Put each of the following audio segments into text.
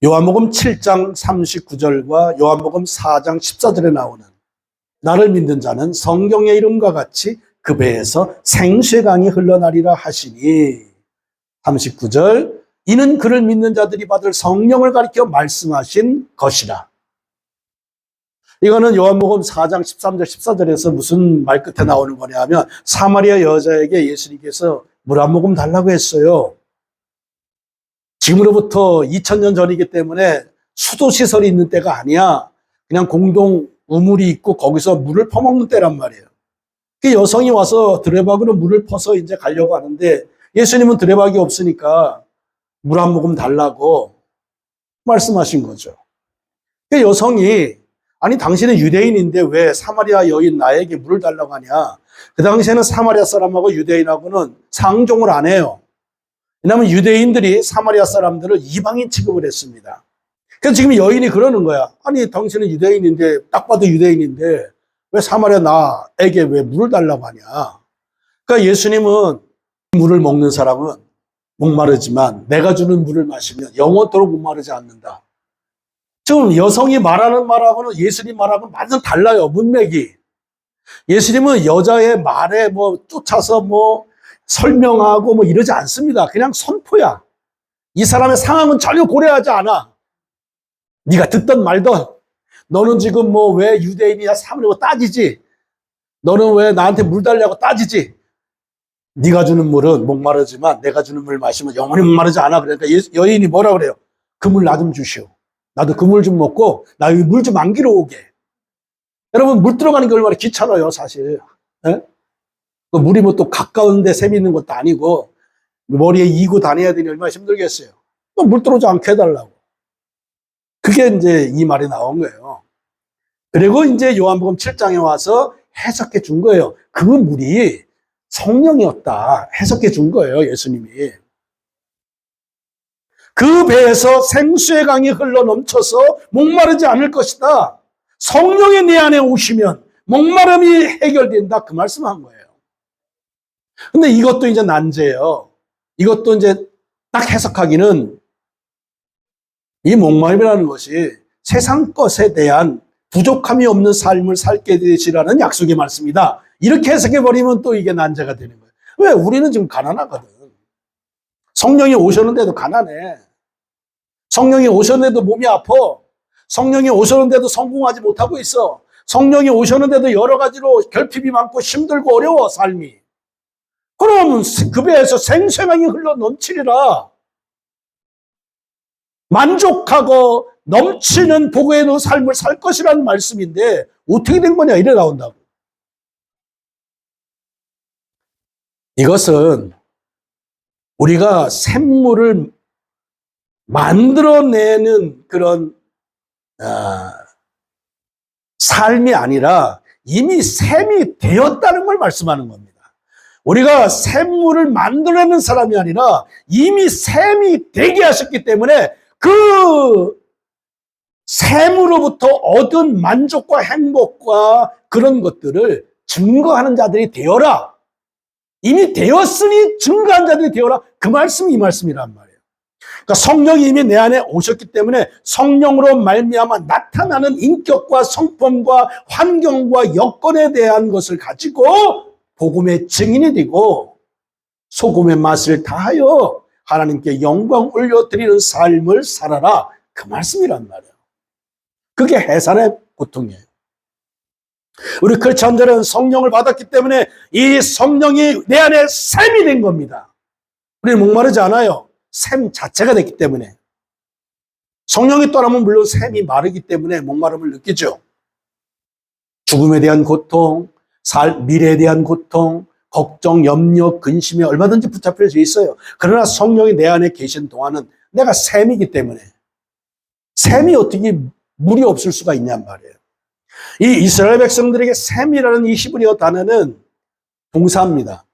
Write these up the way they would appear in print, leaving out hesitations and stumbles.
요한복음 7장 39절과 요한복음 4장 14절에 나오는 나를 믿는 자는 성경의 이름과 같이 그 배에서 생수의 강이 흘러나리라 하시니 39절 이는 그를 믿는 자들이 받을 성령을 가리켜 말씀하신 것이라. 이거는 요한복음 4장 13절 14절에서 무슨 말 끝에 나오는 거냐 하면 사마리아 여자에게 예수님께서 물 한 모금 달라고 했어요. 지금으로부터 2000년 전이기 때문에 수도시설이 있는 때가 아니야. 그냥 공동 우물이 있고 거기서 물을 퍼먹는 때란 말이에요. 그 여성이 와서 드레박으로 물을 퍼서 이제 가려고 하는데 예수님은 드레박이 없으니까 물 한 모금 달라고 말씀하신 거죠. 그 여성이 아니 당신은 유대인인데 왜 사마리아 여인 나에게 물을 달라고 하냐. 그 당시에는 사마리아 사람하고 유대인하고는 상종을 안 해요. 왜냐하면 유대인들이 사마리아 사람들을 이방인 취급을 했습니다. 그래서 지금 여인이 그러는 거야. 아니 당신은 유대인인데 딱 봐도 유대인인데 왜 사마리아 나에게 왜 물을 달라고 하냐. 그러니까 예수님은 물을 먹는 사람은 목마르지만 내가 주는 물을 마시면 영원토록 목마르지 않는다. 지금 여성이 말하는 말하고는 예수님 말하고는 완전 달라요. 문맥이. 예수님은 여자의 말에 뭐 쫓아서 뭐 설명하고 뭐 이러지 않습니다. 그냥 선포야. 이 사람의 상황은 전혀 고려하지 않아. 네가 듣던 말던 너는 지금 뭐 왜 유대인이야 사람이라고 따지지. 너는 왜 나한테 물 달라고 따지지. 네가 주는 물은 목마르지만 내가 주는 물 마시면 영원히 목마르지 않아. 그러니까 여인이 뭐라 그래요? 그 물 나 좀 주시오. 나도 그 물 좀 먹고 나 여기 물 좀 안기러 오게. 여러분 물 들어가는 게 얼마나 귀찮아요 사실. 예? 그 물이 뭐 또 가까운 데 샘이 있는 것도 아니고 머리에 이고 다녀야 되니 얼마나 힘들겠어요. 물 들어오지 않게 해달라고. 그게 이제 이 말이 나온 거예요. 그리고 이제 요한복음 7장에 와서 해석해 준 거예요. 그 물이 성령이었다 해석해 준 거예요 예수님이. 그 배에서 생수의 강이 흘러 넘쳐서 목마르지 않을 것이다. 성령이 내 안에 오시면 목마름이 해결된다. 그 말씀한 거예요. 근데 이것도 이제 난제예요. 이것도 이제 딱 해석하기는 이 목마름이라는 것이 세상 것에 대한 부족함이 없는 삶을 살게 되시라는 약속의 말씀이다. 이렇게 해석해버리면 또 이게 난제가 되는 거예요. 왜? 우리는 지금 가난하거든. 성령이 오셨는데도 가난해. 성령이 오셨는데도 몸이 아파. 성령이 오셨는데도 성공하지 못하고 있어. 성령이 오셨는데도 여러 가지로 결핍이 많고 힘들고 어려워 삶이. 그럼 그 배에서 생생하게 흘러 넘치리라. 만족하고 넘치는 복에 있는 삶을 살 것이라는 말씀인데 어떻게 된 거냐 이래 나온다고. 이것은 우리가 샘물을 만들어내는 그런 삶이 아니라 이미 샘이 되었다는 걸 말씀하는 겁니다. 우리가 샘물을 만들어내는 사람이 아니라 이미 샘이 되게 하셨기 때문에 그 샘으로부터 얻은 만족과 행복과 그런 것들을 증거하는 자들이 되어라. 이미 되었으니 증거한 자들이 되어라. 그 말씀이 이 말씀이란 말이에요. 그러니까 성령이 이미 내 안에 오셨기 때문에 성령으로 말미암아 나타나는 인격과 성품과 환경과 여건에 대한 것을 가지고 복음의 증인이 되고 소금의 맛을 다하여 하나님께 영광 올려드리는 삶을 살아라. 그 말씀이란 말이에요. 그게 해산의 고통이에요. 우리 크리스천들은 성령을 받았기 때문에 이 성령이 내 안에 샘이 된 겁니다. 우리는 목마르지 않아요. 샘 자체가 됐기 때문에. 성령이 떠나면 물론 샘이 마르기 때문에 목마름을 느끼죠. 죽음에 대한 고통, 미래에 대한 고통, 걱정, 염려, 근심에 얼마든지 붙잡혀져 있어요. 그러나 성령이 내 안에 계신 동안은 내가 샘이기 때문에 샘이 어떻게 물이 없을 수가 있냔 말이에요. 이 이스라엘 백성들에게 샘이라는 이 히브리어 단어는 동사입니다.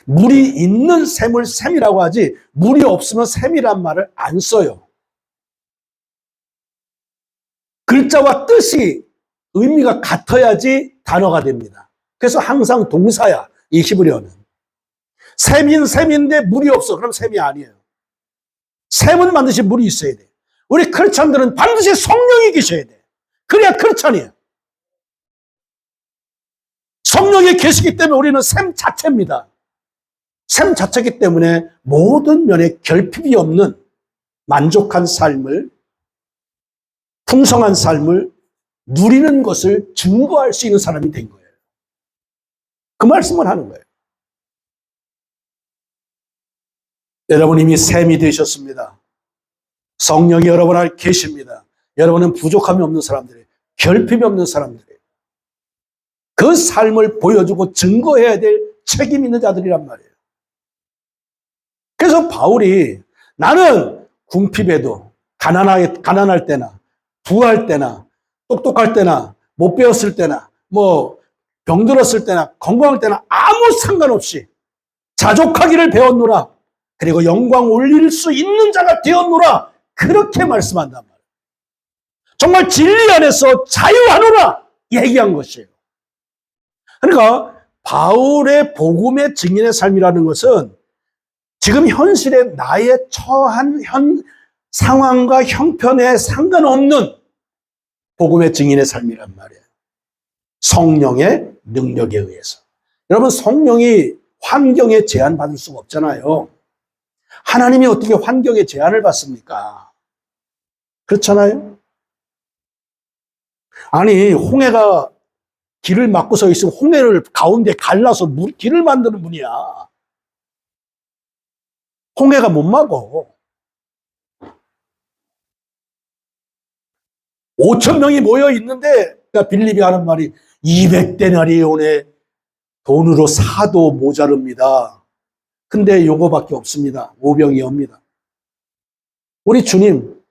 물이 있는 샘을 샘이라고 하지 물이 없으면 샘이란 말을 안 써요. 글자와 뜻이 의미가 같아야지 단어가 됩니다. 그래서 항상 동사야, 이 히브리어는. 샘인데 물이 없어. 그럼 샘이 아니에요. 샘은 반드시 물이 있어야 돼요. 우리 크리스찬들은 반드시 성령이 계셔야 돼. 그래야 크리스찬이에요. 성령이 계시기 때문에 우리는 샘 자체입니다. 샘 자체이기 때문에 모든 면에 결핍이 없는 만족한 삶을, 풍성한 삶을 누리는 것을 증거할 수 있는 사람이 된 거예요. 그 말씀을 하는 거예요. 여러분 이미 샘이 되셨습니다. 성령이 여러분 안에 계십니다. 여러분은 부족함이 없는 사람들이에요. 결핍이 없는 사람들이에요. 그 삶을 보여주고 증거해야 될 책임 있는 자들이란 말이에요. 그래서 바울이 나는 궁핍에도 가난할 때나 부할 때나 똑똑할 때나 못 배웠을 때나 뭐 병들었을 때나 건강할 때나 아무 상관없이 자족하기를 배웠노라. 그리고 영광 올릴 수 있는 자가 되었노라. 그렇게 말씀한단 말이에요. 정말 진리 안에서 자유하노라 얘기한 것이에요. 그러니까 바울의 복음의 증인의 삶이라는 것은 지금 현실에 나의 처한 상황과 형편에 상관없는 복음의 증인의 삶이란 말이에요. 성령의 능력에 의해서. 여러분 성령이 환경에 제한받을 수가 없잖아요. 하나님이 어떻게 환경에 제한을 받습니까? 그렇잖아요. 아니 홍해가 길을 막고 서 있으면 홍해를 가운데 갈라서 길을 만드는 분이야. 홍해가 못 막어. 5,000명이 모여 있는데 빌립이 하는 말이 200데나리온의 돈으로 사도 모자릅니다. 근데 요거밖에 없습니다. 오병이 옵니다. 우리 주님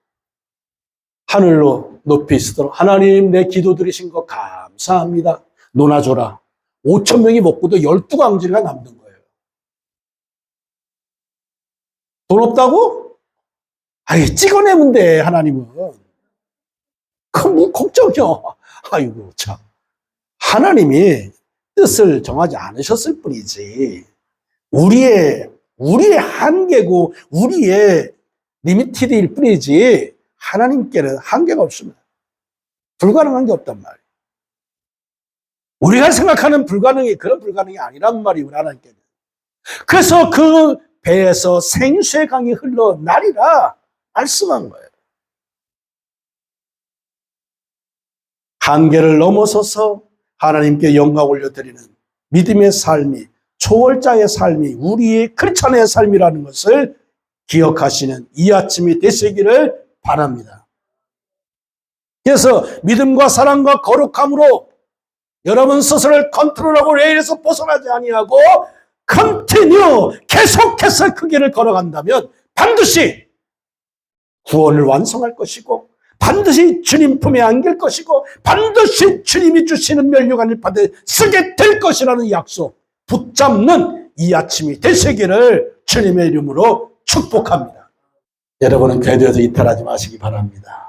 하늘로 높이 있으도록 하나님 내 기도 들으신 거 감사합니다. 논아줘라. 5,000명이 먹고도 12강지가 남는 거예요. 돈 없다고? 아이 찍어내면 돼 하나님은. 그럼 뭐 걱정이요. 아이고 참. 하나님이 뜻을 정하지 않으셨을 뿐이지. 우리의 한계고 우리의 리미티드일 뿐이지 하나님께는 한계가 없습니다. 불가능한 게 없단 말이에요. 우리가 생각하는 불가능이 그런 불가능이 아니란 말이에요. 하나님께는. 그래서 그 배에서 생수의 강이 흘러나리라 말씀한 거예요. 한계를 넘어서서 하나님께 영광 올려드리는 믿음의 삶이 초월자의 삶이 우리의 크리스찬의 삶이라는 것을 기억하시는 이 아침이 되시기를 바랍니다. 그래서 믿음과 사랑과 거룩함으로 여러분 스스로를 컨트롤하고 레일에서 벗어나지 아니하고 컨티뉴 계속해서 그 길을 걸어간다면 반드시 구원을 완성할 것이고 반드시 주님 품에 안길 것이고 반드시 주님이 주시는 면류관을 받아 쓰게 될 것이라는 약속 붙잡는 이 아침이 되시기를 주님의 이름으로 축복합니다. 여러분은 궤도에서 이탈하지 마시기 바랍니다.